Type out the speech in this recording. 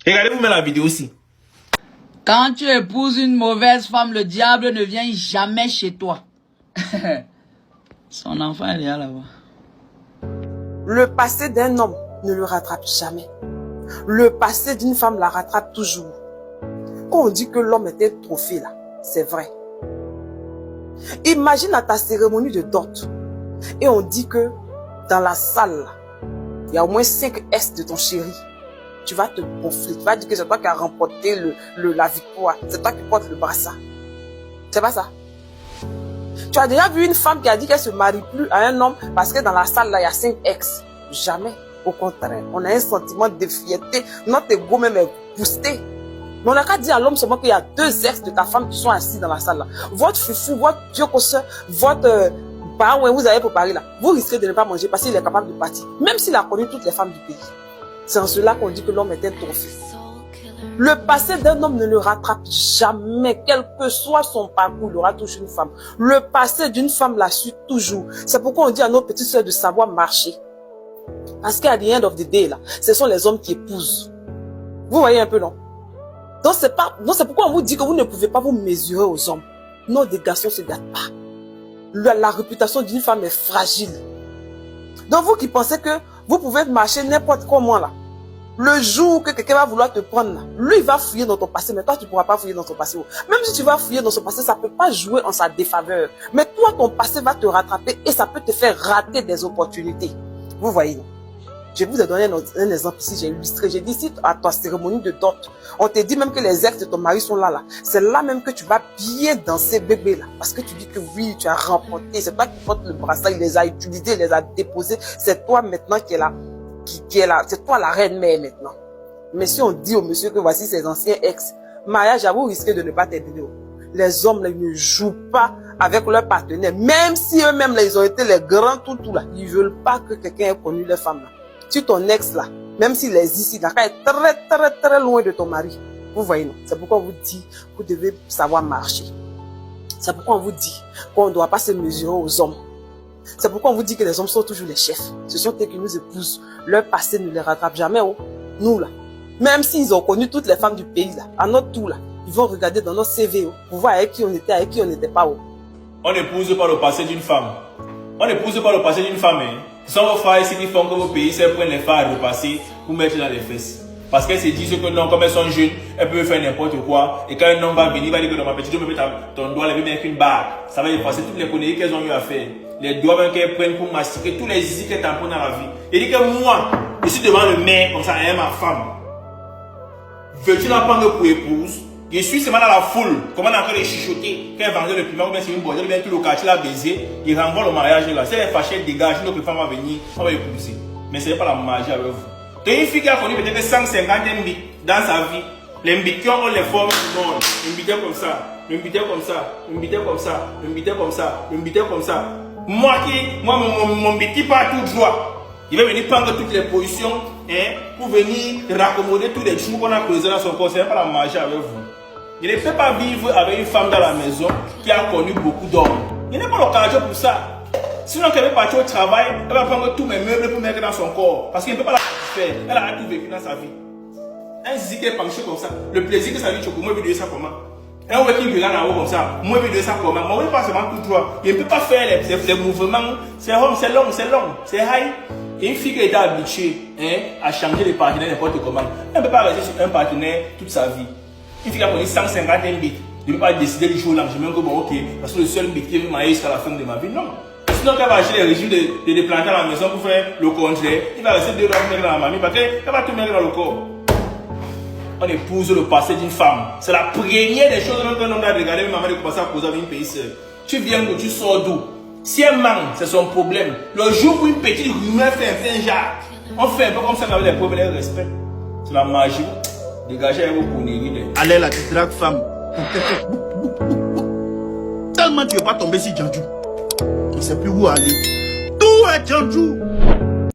Regardez-vous même la vidéo aussi. Quand tu épouses une mauvaise femme, le diable ne vient jamais chez toi. Son enfant, elle est là-bas. Le passé d'un homme ne le rattrape jamais. Le passé d'une femme la rattrape toujours. Quand on dit que l'homme était trophée là, c'est vrai. Imagine à ta cérémonie de dot et on dit que dans la salle, il y a au moins 5 S de ton chéri. Tu vas te gonfler, tu vas dire que c'est toi qui as remporté la victoire, c'est toi qui portes le brassard. C'est pas ça. Tu as déjà vu une femme qui a dit qu'elle se marie plus à un homme parce que dans la salle là, il y a 5 ex. Jamais. Au contraire, on a un sentiment de fierté, notre ego même est boosté. Mais on n'a qu'à dire à l'homme seulement qu'il y a 2 ex de ta femme qui sont assis dans la salle là. Votre foufou, votre vieux cosseur, votre parent où vous avez préparé là, vous risquez de ne pas manger parce qu'il est capable de partir. Même s'il a connu toutes les femmes du pays. C'est en cela qu'on dit que l'homme est un trophée. Le passé d'un homme ne le rattrape jamais. Quel que soit son parcours, il aura toujours une femme. Le passé d'une femme la suit toujours. C'est pourquoi on dit à nos petites sœurs de savoir marcher. Parce qu'à the end of the day, là, ce sont les hommes qui épousent. Vous voyez un peu, non? Donc c'est pourquoi on vous dit que vous ne pouvez pas vous mesurer aux hommes. Non, des garçons ne se gâtent pas. La réputation d'une femme est fragile. Donc vous qui pensez que vous pouvez marcher n'importe comment là, le jour que quelqu'un va vouloir te prendre là, lui il va fouiller dans ton passé, mais toi tu ne pourras pas fouiller dans ton passé. Même si tu vas fouiller dans son passé, ça ne peut pas jouer en sa défaveur. Mais toi, ton passé va te rattraper et ça peut te faire rater des opportunités. Vous voyez, non? Je vais vous donner un exemple ici, j'ai illustré. J'ai dit, si à ta cérémonie de dot, on te dit même que les ex de ton mari sont là. C'est là même que tu vas bien danser bébé là. Parce que tu dis que oui, tu as remporté. C'est toi qui portes le brassard, il les a utilisés, il les a déposés. C'est toi maintenant qui est là. C'est toi la reine mère maintenant. Mais si on dit au monsieur que voici ses anciens ex, mariage, vous risquez de ne pas terminer. Les hommes là, ils ne jouent pas avec leurs partenaires. Même si eux-mêmes là, ils ont été les grands tout là. Ils veulent pas que quelqu'un ait connu leur femme là. Si ton ex là, même s'il est ici, là, est très loin de ton mari. Vous voyez, non? C'est pourquoi on vous dit que vous devez savoir marcher. C'est pourquoi on vous dit qu'on ne doit pas se mesurer aux hommes. C'est pourquoi on vous dit que les hommes sont toujours les chefs. Ce sont eux qui nous épousent. Leur passé ne les rattrape jamais. Oh. Nous là, même s'ils ont connu toutes les femmes du pays là, à notre tour là, ils vont regarder dans notre CV oh, pour voir avec qui on était, avec qui on n'était pas. Oh. On n'épouse pas le passé d'une femme. On n'épouse pas le passé d'une femme. Hein. Ce sont vos frères ici qui font que vos pays prennent les femmes à repasser pour mettre dans les fesses. Parce qu'elles se disent que non, comme elles sont jeunes, elles peuvent faire n'importe quoi. Et quand un homme va venir, il va dire que dans ma petite, je me mets ton doigt, elle va mettre une barre. Ça va effacer toutes les conneries qu'elles ont eu à faire. Les doigts même qu'elles prennent pour mastiquer tous les zizi qu'elles tamponnent dans la vie. Et dit que moi, je suis devant le maire, comme ça, elle est ma femme. Veux-tu la prendre pour épouse? Je suis seulement dans la foule, comment on a encore les chichoter, quand elle vendait le piment, ou bien c'est une bordelle, ou bien tout le quartier l'a baisé, il renvoie le mariage là. Si elle est fâchée, elle dégage, une autre femme va venir, on va épouser. Mais ce n'est pas la magie avec vous. Donc une fille qui a connu peut-être 150 mbits dans sa vie, les mbits qui ont les formes du monde, une mbité comme ça, une mbité comme ça, une mbité comme ça, une mbité comme ça, une mbité comme ça. Moi mon mbit qui part tout droit. Il va venir prendre toutes les positions hein, pour venir raccommoder tous les trous qu'on a creusés dans son corps. Ce n'est pas la magie avec vous. Il ne peut pas vivre avec une femme dans la maison qui a connu beaucoup d'hommes. Il n'est pas l'occasion pour ça. Sinon, quand elle va partir au travail, elle va prendre tous mes meubles pour mettre dans son corps. Parce qu'elle ne peut pas la faire. Elle a tout vécu dans sa vie. Un zizi qui est penché comme ça. Le plaisir que ça lui choque, moi, je vais dire ça comment? Un ouais qui regarde en haut comme ça, moi, je vais dire ça comment? Moi, je ne pas seulement tout droit. Il ne peut pas faire les mouvements. C'est long, c'est high. Et une fille qui était habituée hein, à changer de partenaire n'importe comment, elle ne peut pas rester sur un partenaire toute sa vie. Une fille qui a connu 150 mbits, je ne peux pas décider du jour au lendemain que bon ok, parce que le seul mbit qui est marié jusqu'à la fin de ma vie, non. Sinon elle va acheter les régimes de planter à la maison pour faire le contraire, il va rester 2 ans mettre dans la mamie parce qu'elle va tout mettre dans le corps. On épouse le passé d'une femme. C'est la première des choses qu'un homme doit regarder, même avant de commencer à causer avec une pays seule. Tu viens d'où, tu sors d'où. Si elle manque, c'est son problème. Le jour où une petite rumeur fait un genre, on fait un peu comme ça avec les preuves et les respect. C'est la magie. Dégagez avec vos conneries. Allez là, tu dragues femme. Tellement tu ne veux pas tomber si Djandjou. On ne sait plus où aller. Tout est Djandjou.